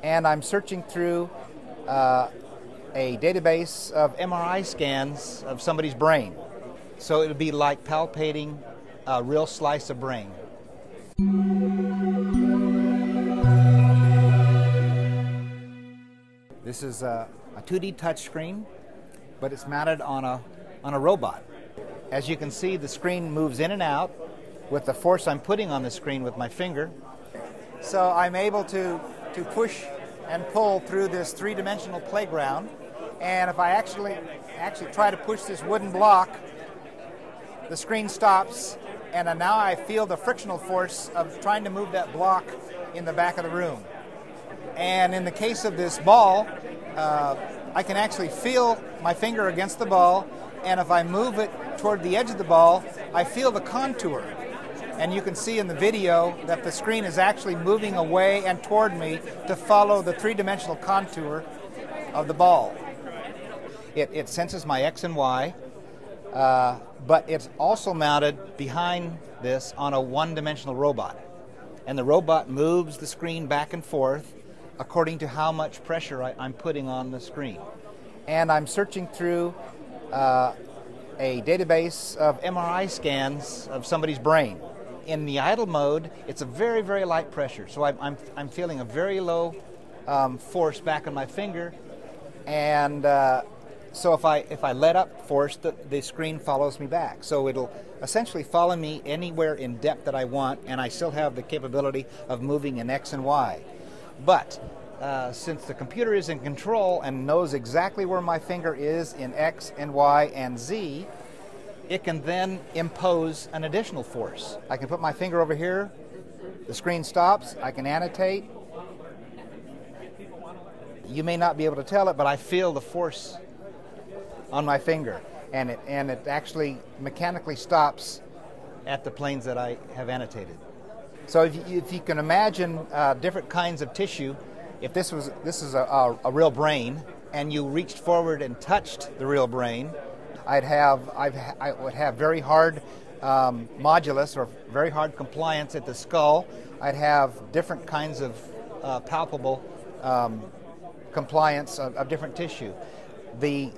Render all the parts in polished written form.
and I'm searching through a database of MRI scans of somebody's brain. So it would be like palpating a real slice of brain. This is a 2D touchscreen, but it's mounted on a robot. As you can see, the screen moves in and out with the force I'm putting on the screen with my finger. So I'm able to push and pull through this three-dimensional playground. And if I actually try to push this wooden block, the screen stops, and now I feel the frictional force of trying to move that block in the back of the room. And in the case of this ball, I can actually feel my finger against the ball, and if I move it toward the edge of the ball, I feel the contour. And you can see in the video that the screen is actually moving away and toward me to follow the three-dimensional contour of the ball. It senses my X and Y, but it's also mounted behind this on a one-dimensional robot. And the robot moves the screen back and forth according to how much pressure I'm putting on the screen. And I'm searching through a database of MRI scans of somebody's brain. In the idle mode, it's a very, very light pressure. So I'm feeling a very low force back on my finger, and so if I let up force, the screen follows me back. So it'll essentially follow me anywhere in depth that I want, and I still have the capability of moving in X and Y. But since the computer is in control and knows exactly where my finger is in X and Y and Z, it can then impose an additional force. I can put my finger over here, the screen stops, I can annotate. You may not be able to tell it, but I feel the force on my finger, and it actually mechanically stops at the planes that I have annotated. So if you can imagine different kinds of tissue, if this is a real brain, and you reached forward and touched the real brain, I would have very hard modulus, or very hard compliance at the skull. I'd have different kinds of palpable compliance of different tissue. The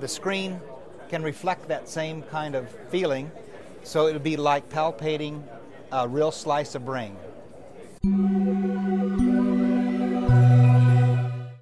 screen can reflect that same kind of feeling, so it would be like palpating a real slice of brain.